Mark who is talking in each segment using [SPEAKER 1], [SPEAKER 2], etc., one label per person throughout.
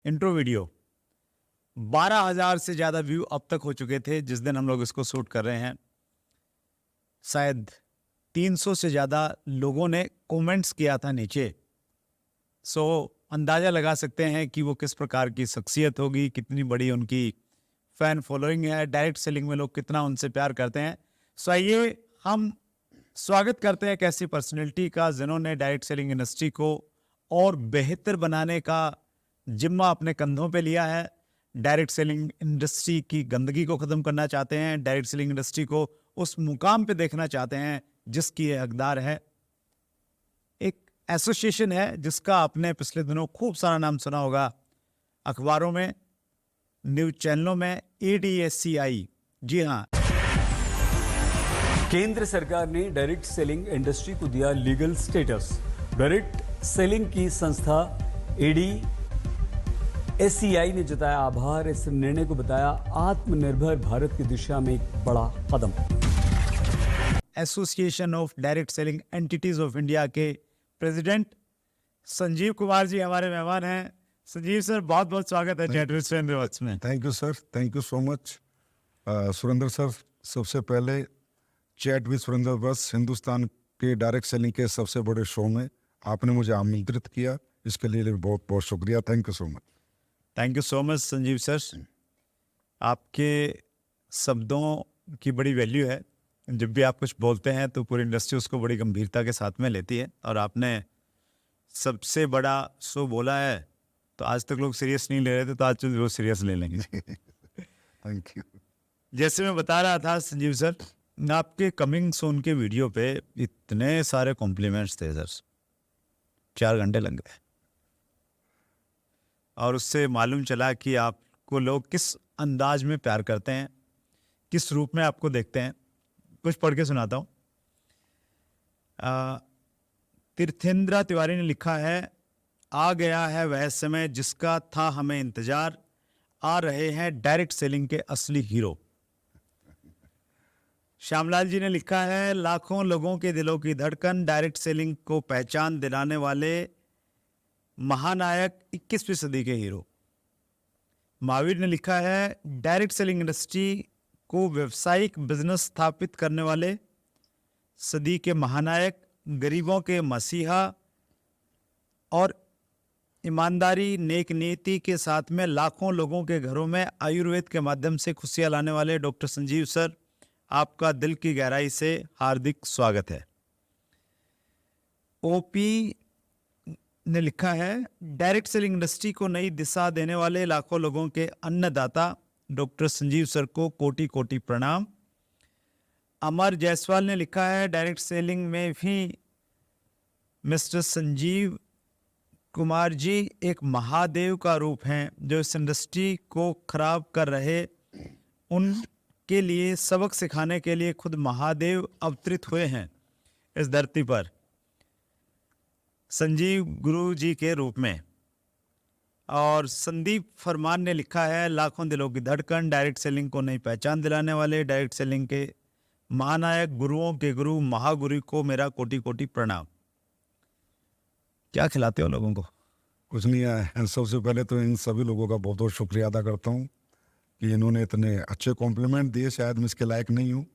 [SPEAKER 1] Intro video 12,000 से ज़्यादा view अब तक हो चुके थे जिस दिन हम लोग इसको शूट कर रहे हैं। शायद 300 से ज़्यादा लोगों ने कमेंट्स किया था नीचे। सो अंदाज़ा लगा सकते हैं कि वो किस प्रकार की शख्सियत होगी, कितनी बड़ी उनकी फ़ैन फॉलोइंग है, डायरेक्ट सेलिंग में लोग कितना उनसे प्यार करते हैं। सो आइए हम स्वागत करते हैं एक ऐसी पर्सनैलिटी का जिन्होंने डायरेक्ट सेलिंग इंडस्ट्री को और बेहतर बनाने का जिम्मा अपने कंधों पे लिया है। डायरेक्ट सेलिंग इंडस्ट्री की गंदगी को ख़त्म करना चाहते हैं, डायरेक्ट सेलिंग इंडस्ट्री को उस मुकाम पे देखना चाहते हैं जिसकी ये हकदार है। एक एसोसिएशन है जिसका आपने पिछले दिनों खूब सारा नाम सुना होगा, अखबारों में, न्यूज चैनलों में, ADSCI। जी हाँ,
[SPEAKER 2] केंद्र सरकार ने डायरेक्ट सेलिंग इंडस्ट्री को दिया लीगल स्टेटस। डायरेक्ट सेलिंग की संस्था ADSCI ने जताया आभार। इस निर्णय को बताया आत्मनिर्भर भारत की दिशा में एक बड़ा कदम।
[SPEAKER 1] Association of direct selling entities of India के प्रेसिडेंट संजीव कुमार जी हमारे मेहमान हैं। संजीव सर, बहुत बहुत स्वागत है चैट विद सुरेंद्र में।
[SPEAKER 3] Thank you sir, thank you so much. Surendra sir, सबसे पहले चैट विद सुरेंद्र बस हिंदुस्तान के डायरेक्ट सेलिंग के सबसे बड़े शो में आपने मुझे आमंत्रित किया, इसके लिए बहुत बहुत शुक्रिया। Thank you so much.
[SPEAKER 1] Thank you so much Sanjeev sir. आपके शब्दों की बड़ी वैल्यू है। जब भी आप कुछ बोलते हैं तो पूरी इंडस्ट्री उसको बड़ी गंभीरता के साथ में लेती है, और आपने सबसे बड़ा शो बोला है तो आज तक लोग सीरियस नहीं ले रहे थे, तो आज तो जरूर सीरियस ले लेंगे।
[SPEAKER 3] Thank you.
[SPEAKER 1] जैसे मैं बता रहा था संजीव सर, आपके कमिंग सून के वीडियो पे इतने सारे कॉम्प्लीमेंट्स थे सर, 4 घंटे लग गए। और उससे मालूम चला कि आपको लोग किस अंदाज में प्यार करते हैं, किस रूप में आपको देखते हैं। कुछ पढ़ के सुनाता हूँ। तीर्थेंद्रा तिवारी ने लिखा है, आ गया है वह समय जिसका था हमें इंतजार, आ रहे हैं डायरेक्ट सेलिंग के असली हीरो। श्यामलाल जी ने लिखा है, लाखों लोगों के दिलों की धड़कन, डायरेक्ट सेलिंग को पहचान दिलाने वाले महानायक 21वीं सदी के हीरो। महावीर ने लिखा है, डायरेक्ट सेलिंग इंडस्ट्री को व्यवसायिक बिजनेस स्थापित करने वाले सदी के महानायक, गरीबों के मसीहा और ईमानदारी नेक नीति के साथ में लाखों लोगों के घरों में आयुर्वेद के माध्यम से खुशियां लाने वाले डॉक्टर संजीव सर, आपका दिल की गहराई से हार्दिक स्वागत है। ओपी ने लिखा है, डायरेक्ट सेलिंग इंडस्ट्री को नई दिशा देने वाले लाखों लोगों के अन्नदाता डॉक्टर संजीव सर को कोटि कोटि प्रणाम। अमर जायसवाल ने लिखा है, डायरेक्ट सेलिंग में भी मिस्टर संजीव कुमार जी एक महादेव का रूप हैं, जो इस इंडस्ट्री को खराब कर रहे उनके लिए सबक सिखाने के लिए खुद महादेव अवतरित हुए हैं इस धरती पर संजीव गुरु जी के रूप में। और संदीप फरमान ने लिखा है, लाखों दिलों की धड़कन, डायरेक्ट सेलिंग को नई पहचान दिलाने वाले डायरेक्ट सेलिंग के महानायक, गुरुओं के गुरु, महागुरु को मेरा कोटि कोटि प्रणाम। क्या खिलाते हो लोगों को?
[SPEAKER 3] कुछ नहीं है। सबसे पहले तो इन सभी लोगों का बहुत बहुत शुक्रिया अदा करता हूँ कि इन्होंने इतने अच्छे कॉम्प्लीमेंट दिए। शायद मैं इसके लायक नहीं हूँ,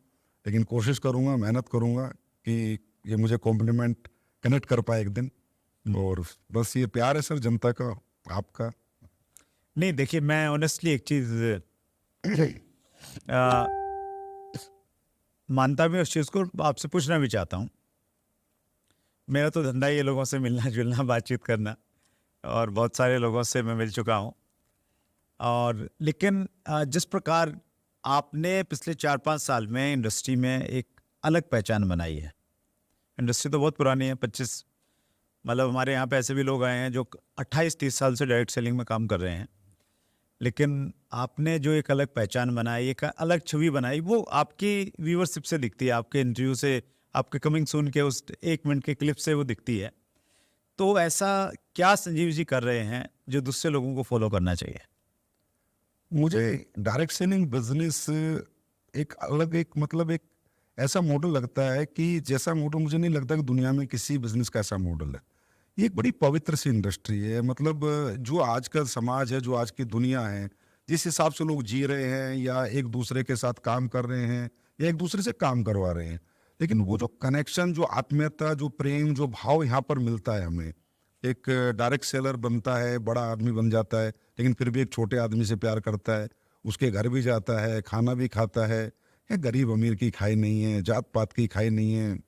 [SPEAKER 3] लेकिन कोशिश करूँगा, मेहनत करूँगा कि ये मुझे कॉम्प्लीमेंट कनेक्ट कर पाए एक दिन। और बस ये प्यार है सर जनता का, आपका।
[SPEAKER 1] नहीं देखिए, मैं ऑनेस्टली एक चीज मानता भी उस चीज को, आपसे पूछना भी चाहता हूँ। मेरा तो धंधा ही है लोगों से मिलना जुलना, बातचीत करना, और बहुत सारे लोगों से मैं मिल चुका हूँ। और लेकिन जिस प्रकार आपने पिछले 4-5 साल में इंडस्ट्री में एक अलग पहचान बनाई है। इंडस्ट्री तो बहुत पुरानी है, 25, मतलब हमारे यहाँ पे ऐसे भी लोग आए हैं जो 28-30 साल से डायरेक्ट सेलिंग में काम कर रहे हैं। लेकिन आपने जो एक अलग पहचान बनाई, एक अलग छवि बनाई, वो आपकी व्यूअरशिप से दिखती है, आपके इंटरव्यू से, आपके कमिंग सून के उस 1 मिनट के क्लिप से वो दिखती है। तो ऐसा क्या संजीव जी कर रहे हैं जो दूसरे लोगों को फॉलो करना चाहिए?
[SPEAKER 3] मुझे डायरेक्ट सेलिंग बिजनेस एक अलग, एक मतलब एक ऐसा मॉडल लगता है कि जैसा मॉडल मुझे नहीं लगता कि दुनिया में किसी बिजनेस का ऐसा मॉडल है ये एक बड़ी पवित्र सी इंडस्ट्री है। मतलब जो आज का समाज है, जो आज की दुनिया है, जिस हिसाब से लोग जी रहे हैं या एक दूसरे के साथ काम कर रहे हैं या एक दूसरे से काम करवा रहे हैं, लेकिन वो जो कनेक्शन, जो आत्मीयता, जो प्रेम, जो भाव यहाँ पर मिलता है हमें। एक डायरेक्ट सेलर बनता है, बड़ा आदमी बन जाता है, लेकिन फिर भी एक छोटे आदमी से प्यार करता है, उसके घर भी जाता है, खाना भी खाता है। यहाँ गरीब अमीर की खाई नहीं है, जात पात की खाई नहीं है,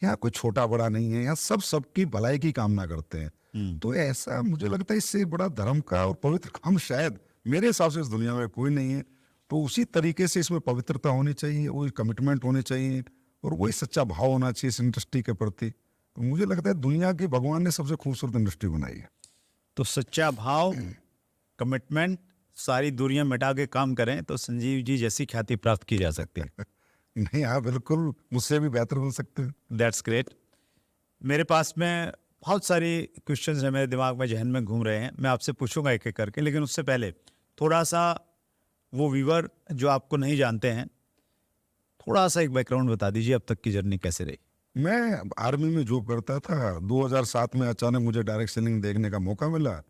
[SPEAKER 3] यहाँ कोई छोटा बड़ा नहीं है, यहाँ सब सबकी भलाई की कामना करते हैं। तो ऐसा मुझे लगता है इससे बड़ा धर्म का और पवित्र काम शायद मेरे हिसाब से इस दुनिया में कोई नहीं है। तो उसी तरीके से इसमें पवित्रता होनी चाहिए, वही कमिटमेंट होने चाहिए और वही सच्चा भाव होना चाहिए इस इंडस्ट्री के प्रति। तो मुझे लगता है दुनिया की भगवान ने सबसे खूबसूरत इंडस्ट्री बनाई है।
[SPEAKER 1] तो सच्चा भाव, कमिटमेंट, सारी दूरियां मिटा के काम करें तो संजीव जी जैसी ख्याति प्राप्त की जा सकती है।
[SPEAKER 3] नहीं, हाँ बिल्कुल, मुझसे भी बेहतर बन सकते हैं।
[SPEAKER 1] That's great. मेरे पास में बहुत सारी क्वेश्चंस हैं, मेरे दिमाग में, जहन में घूम रहे हैं। मैं आपसे पूछूंगा एक एक करके, लेकिन उससे पहले थोड़ा सा वो व्यूअर जो आपको नहीं जानते हैं, थोड़ा सा एक बैकग्राउंड बता दीजिए, अब तक की जर्नी कैसे रही।
[SPEAKER 3] मैं आर्मी में जॉब करता था। 2007 में अचानक मुझे डायरेक्ट सेलिंग देखने का मौका मिला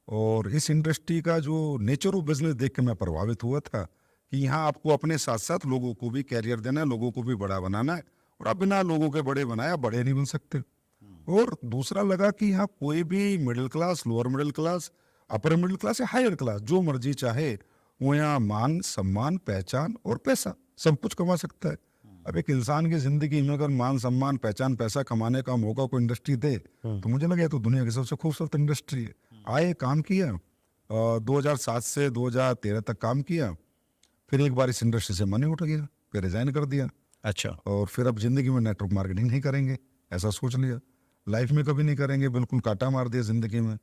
[SPEAKER 3] और इस इंडस्ट्री का जो नेचर ऑफ बिजनेस देख के मैं प्रभावित हुआ था कि यहाँ आपको अपने साथ साथ लोगों को भी कैरियर देना है, लोगों को भी बड़ा बनाना है और आप बिना लोगों के बड़े बनाया बड़े नहीं बन सकते। और दूसरा लगा कि यहाँ कोई भी middle class, lower middle class, upper middle class या हायर क्लास जो मर्जी चाहे वो यहाँ मान, सम्मान, पहचान और पैसा सब कुछ कमा सकता है। अब एक इंसान की जिंदगी में अगर मान, सम्मान, पहचान, पैसा कमाने का मौका कोई इंडस्ट्री दे तो मुझे लगा ये तो दुनिया की सबसे खूबसूरत इंडस्ट्री है। आए, काम किया, 2007 से 2013 तक काम किया, फिर एक बार इस इंडस्ट्री से मन ही उठ गया, फिर रिजाइन कर दिया।
[SPEAKER 1] अच्छा।
[SPEAKER 3] और फिर अब जिंदगी में नेटवर्क मार्केटिंग नहीं करेंगे, ऐसा सोच लिया। लाइफ में कभी नहीं करेंगे, बिल्कुल काटा मार दिया जिंदगी में।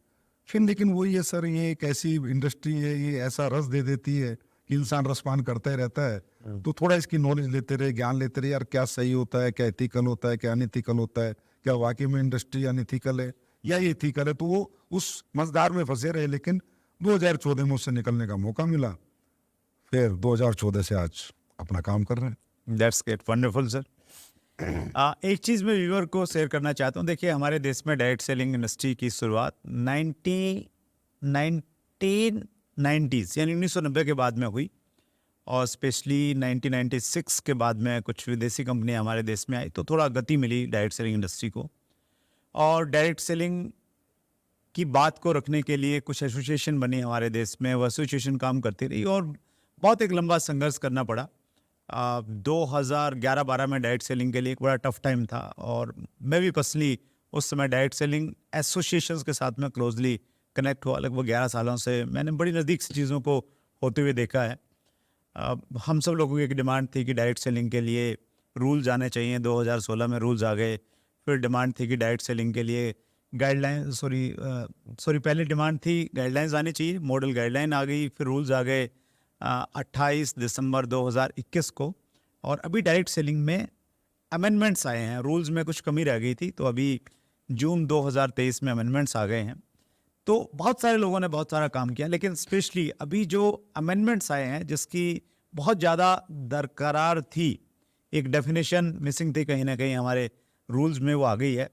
[SPEAKER 3] फिर लेकिन वही है सर, ये एक ऐसी इंडस्ट्री है, ये ऐसा रस दे देती है कि इंसान रसपान करता ही रहता है। तो थोड़ा इसकी नॉलेज लेते रहे, ज्ञान लेते रहे, यार क्या सही होता है, क्या एथिकल होता है, क्या अनएथिकल होता है, क्या वाकई में इंडस्ट्री अनएथिकल है या ये एथिकल है। तो वो उस मझधार में फंसे रहे, लेकिन 2014 में उससे निकलने का मौका मिला। फिर 2014 से आज अपना काम कर रहे हैं।
[SPEAKER 1] That's great, wonderful sir. एक चीज़ मैं व्यूअर को शेयर करना चाहता हूँ। देखिए, हमारे देश में डायरेक्ट सेलिंग इंडस्ट्री की शुरुआत 1990s यानी 1990 के बाद में हुई और स्पेशली 1996 के बाद में कुछ विदेशी कंपनियां हमारे देश में आई तो थोड़ा गति मिली डायरेक्ट सेलिंग इंडस्ट्री को। और डायरेक्ट सेलिंग की बात को रखने के लिए कुछ एसोसिएशन बनी हमारे देश में, वो एसोसिएशन काम करती रही और बहुत एक लंबा संघर्ष करना पड़ा। 2011-12 में डायरेक्ट सेलिंग के लिए एक बड़ा टफ टाइम था और मैं भी पर्सनली उस समय डायरेक्ट सेलिंग एसोसिएशंस के साथ में क्लोजली कनेक्ट हुआ। लगभग 11 सालों से मैंने बड़ी नज़दीक से चीज़ों को होते हुए देखा है। हम सब लोगों की एक डिमांड थी कि डायरेक्ट सेलिंग के लिए रूल्स आने चाहिए। 2016 में रूल्स आ गए। फिर डिमांड थी कि डायरेक्ट सेलिंग के लिए गाइडलाइन पहले डिमांड थी गाइडलाइंस आनी चाहिए, मॉडल गाइडलाइन आ गई, फिर रूल्स आ गए 28 दिसंबर 2021 को। और अभी डायरेक्ट सेलिंग में अमेंडमेंट्स आए हैं। रूल्स में कुछ कमी रह गई थी तो अभी जून 2023 में अमेंडमेंट्स आ गए हैं। तो बहुत सारे लोगों ने बहुत सारा काम किया, लेकिन स्पेशली अभी जो अमेंडमेंट्स आए हैं जिसकी बहुत ज़्यादा दरकरार थी, एक डेफिनेशन मिसिंग थी कहीं ना कहीं हमारे रूल्स में, वो आ गई है।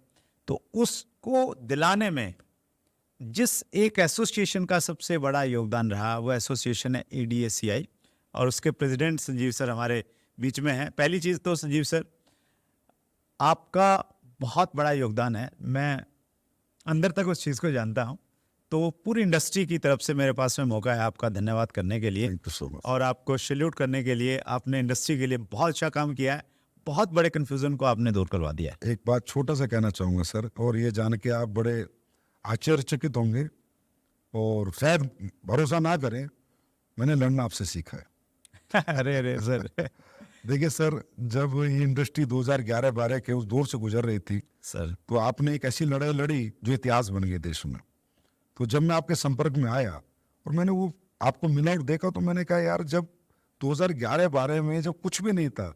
[SPEAKER 1] तो उसको दिलाने में जिस एक एसोसिएशन का सबसे बड़ा योगदान रहा वो एसोसिएशन है ADACI और उसके प्रेसिडेंट संजीव सर हमारे बीच में हैं। पहली चीज़ तो संजीव सर, आपका बहुत बड़ा योगदान है। मैं अंदर तक उस चीज़ को जानता हूँ। तो पूरी इंडस्ट्री की तरफ से मेरे पास में मौका है आपका धन्यवाद करने के लिए।
[SPEAKER 3] Thank you so much.
[SPEAKER 1] और आपको सैल्यूट करने के लिए। आपने इंडस्ट्री के लिए बहुत अच्छा काम किया है, बहुत बड़े कन्फ्यूज़न को आपने दूर करवा दिया है।
[SPEAKER 3] एक बात छोटा सा कहना चाहूँगा सर, और ये जान के आप बड़े आश्चर्यचकित होंगे और शायद भरोसा ना करें, मैंने लड़ना आपसे सीखा है।
[SPEAKER 1] अरे अरे सर।
[SPEAKER 3] देखिए सर, जब ये इंडस्ट्री 2011-12 के उस दौर से गुजर रही थी
[SPEAKER 1] सर
[SPEAKER 3] तो आपने एक ऐसी लड़ाई लड़ी जो इतिहास बन गई देश में। तो जब मैं आपके संपर्क में आया और मैंने वो आपको मिला और देखा तो मैंने कहा यार, जब 2011-12 में जब कुछ भी नहीं था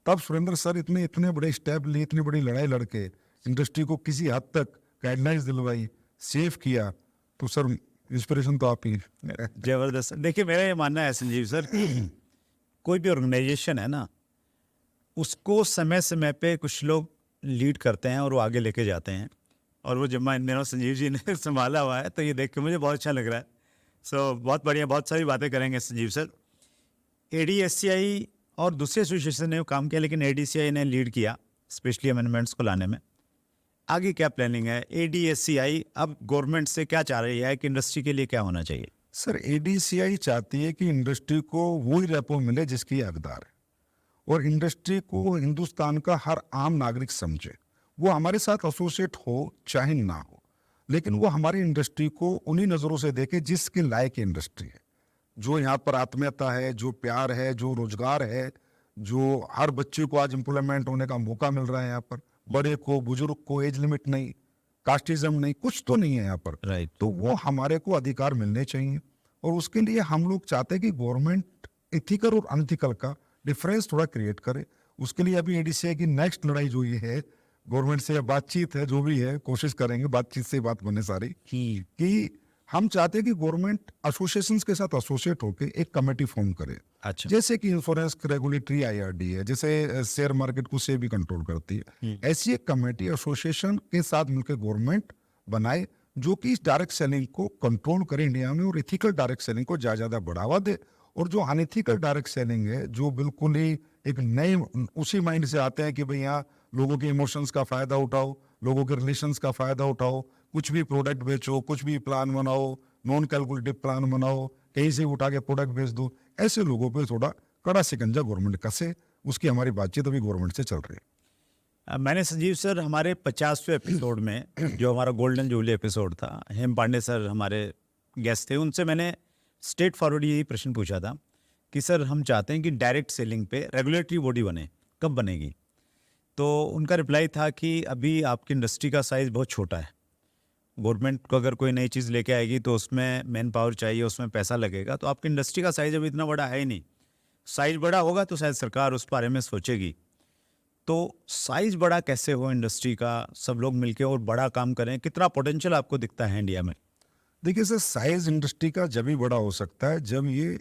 [SPEAKER 3] तब सुरेंद्र सर इतने बड़े स्टेप लिए, इतनी बड़ी लड़ाई लड़के इंडस्ट्री को किसी हद तक गाइडलाइंस दिलवाई, सेफ किया। तो सर इंस्पिरेशन तो आप ही।
[SPEAKER 1] जबरदस्त। देखिए, मेरा ये मानना है संजीव सर, कोई भी ऑर्गेनाइजेशन है ना, उसको समय समय पे कुछ लोग लीड करते हैं और वो आगे लेके जाते हैं। और वो जिम्मा इन दिनों संजीव जी ने संभाला हुआ है, तो ये देख के मुझे बहुत अच्छा लग रहा है। सो बहुत बढ़िया, बहुत सारी बातें करेंगे संजीव सर। ADSCI और दूसरे एसोसिएशन ने काम किया, लेकिन ADCI ने लीड किया स्पेशली अमेंडमेंट्स को लाने में। आगे क्या प्लानिंग है? ADSCI अब गवर्नमेंट से क्या चाह रही है कि इंडस्ट्री के लिए क्या होना चाहिए?
[SPEAKER 3] सर ADCI चाहती है कि इंडस्ट्री को वही रेपो मिले जिसकी हकदार है, और इंडस्ट्री को हिंदुस्तान का हर आम नागरिक समझे। वो हमारे साथ एसोसिएट हो चाहे ना हो, लेकिन वो हमारी इंडस्ट्री को उन्हीं नज़रों से देखे जिसके लायक इंडस्ट्री है, जो यहाँ पर आत्मीयता है, जो प्यार है, जो रोजगार है, जो हर बच्चे को आज एम्प्लॉयमेंट होने का मौका मिल रहा है। यहाँ पर बड़े को, बुजुर्ग को एज लिमिट नहीं, कास्टिज्म नहीं, कुछ तो नहीं है यहाँ पर।
[SPEAKER 1] राइट।
[SPEAKER 3] तो वो हमारे को अधिकार मिलने चाहिए, और उसके लिए हम लोग चाहते हैं कि गवर्नमेंट इथिकल और अनइथिकल का डिफरेंस थोड़ा क्रिएट करे। उसके लिए अभी ADCI की नेक्स्ट लड़ाई जो ये है, गवर्नमेंट से बातचीत है, जो भी है कोशिश करेंगे, बातचीत से बात बने सारी, कि हम चाहते हैं कि गवर्नमेंट एसोसिएशंस के साथ एसोसिएट होकर एक कमेटी फॉर्म करे।
[SPEAKER 1] अच्छा।
[SPEAKER 3] जैसे कि इंश्योरेंस रेगुलेटरी IRD है, जैसे शेयर मार्केट को से भी कंट्रोल करती है, ऐसी एक कमेटी एसोसिएशन के साथ मिलकर गवर्नमेंट बनाए, जो कि इस डायरेक्ट सेलिंग को कंट्रोल करे इंडिया में, और इथिकल डायरेक्ट सेलिंग को ज्यादा बढ़ावा दे। और जो अनइथिकल डायरेक्ट सेलिंग है, जो बिल्कुल ही एक नए उसी माइंड से आते हैं कि भाई यहाँ लोगों के इमोशंस का फायदा उठाओ, लोगों के रिलेशंस का फायदा उठाओ, कुछ भी प्रोडक्ट बेचो, कुछ भी प्लान बनाओ, नॉन कैलकुलेटिव प्लान बनाओ, कहीं से उठा के प्रोडक्ट बेच दो, ऐसे लोगों पे थोड़ा कड़ा शिकंजा गवर्नमेंट कसे। उसकी हमारी बातचीत अभी गवर्नमेंट से चल रही है।
[SPEAKER 1] मैंने संजीव सर हमारे 50वें एपिसोड में, जो हमारा गोल्डन जुबली एपिसोड था, हेम पांडे सर हमारे गेस्ट थे, उनसे मैंने स्ट्रेट फॉरवर्ड यही प्रश्न पूछा था कि सर हम चाहते हैं कि डायरेक्ट सेलिंग पे रेगुलेटरी बॉडी बने, कब बनेगी? तो उनका रिप्लाई था कि अभी आपकी इंडस्ट्री का साइज़ बहुत छोटा है, गवर्नमेंट को अगर कोई नई चीज़ लेके आएगी तो उसमें मैन पावर चाहिए, उसमें पैसा लगेगा, तो आपकी इंडस्ट्री का साइज़ अभी इतना बड़ा है ही नहीं। साइज़ बड़ा होगा तो शायद सरकार उस बारे में सोचेगी। तो साइज़ बड़ा कैसे हो इंडस्ट्री का, सब लोग मिलके और बड़ा काम करें, कितना पोटेंशियल आपको दिखता है इंडिया में?
[SPEAKER 3] देखिए सर, साइज इंडस्ट्री का जब ही बड़ा हो सकता है जब ये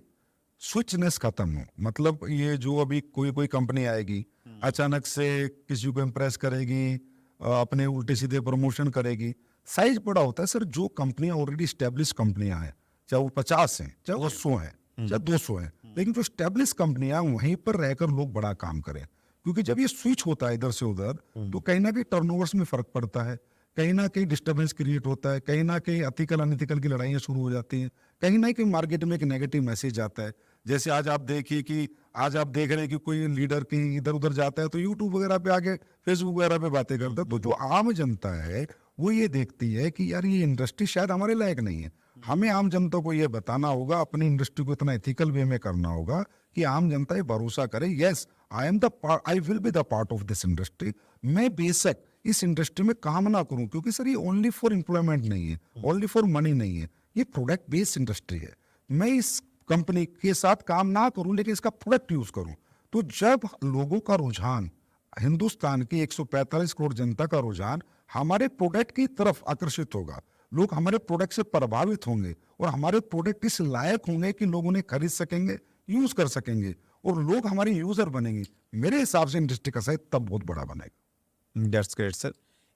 [SPEAKER 3] स्विचनेस खत्म हो। मतलब ये जो अभी कोई कंपनी आएगी, अचानक से किसी को इम्प्रेस करेगी, अपने उल्टे सीधे प्रमोशन करेगी। साइज बड़ा होता है सर जो कंपनियां ऑलरेडी स्टेब्लिश कंपनियां हैं, चाहे वो 50 हैं, चाहे वो 100 हैं, चाहे 200 हैं, लेकिन जो स्टेब्लिश कंपनियां वहीं पर रहकर लोग बड़ा काम करें। क्योंकि जब ये स्विच होता है इधर से उधर, तो कहीं ना कहीं टर्नओवर्स में फर्क पड़ता है, कहीं ना कहीं डिस्टर्बेंस क्रिएट होता है, कहीं ना कहीं एथिकल अनइथिकल की लड़ाइयाँ शुरू हो जाती हैं, कहीं ना कहीं मार्केट में एक नेगेटिव मैसेज आता है। जैसे आज आप देखिए कि आज आप देख रहे हैं कि कोई लीडर कहीं इधर उधर जाता है तो यूट्यूब वगैरह पे आके, फेसबुक वगैरह पे बातें करता है, तो जो आम जनता है वो ये देखती है कि यार ये इंडस्ट्री शायद हमारे लायक नहीं है। हमें आम जनता को ये बताना होगा, अपनी इंडस्ट्री को इतना एथिकल वे में करना होगा कि आम जनता ये भरोसा करे, yes I will be the part of this industry. मैं बेशक इस इंडस्ट्री में काम ना करूं, क्योंकि सर ये ओनली फॉर एम्प्लॉयमेंट नहीं है, ओनली फॉर मनी नहीं है, ये प्रोडक्ट बेस्ड इंडस्ट्री है। मैं इस कंपनी के साथ काम ना करूं लेकिन इसका प्रोडक्ट यूज करूं। तो जब लोगों का रुझान, हिंदुस्तान की 145 करोड़ जनता का रुझान हमारे प्रोडक्ट की तरफ आकर्षित होगा, लोग हमारे प्रोडक्ट से प्रभावित होंगे और हमारे प्रोडक्ट इस लायक होंगे कि लोग उन्हें खरीद सकेंगे, यूज कर सकेंगे और लोग हमारे यूजर बनेंगे, मेरे हिसाब से इंडस्ट्री का साइज तब बहुत बड़ा बनेगा।
[SPEAKER 1] That's great sir.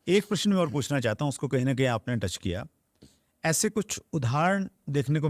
[SPEAKER 1] एक प्रश्न मैं और पूछना चाहता हूँ, उसको कहीं ना कहीं आपने टच किया। ऐसे कुछ उदाहरण देखने को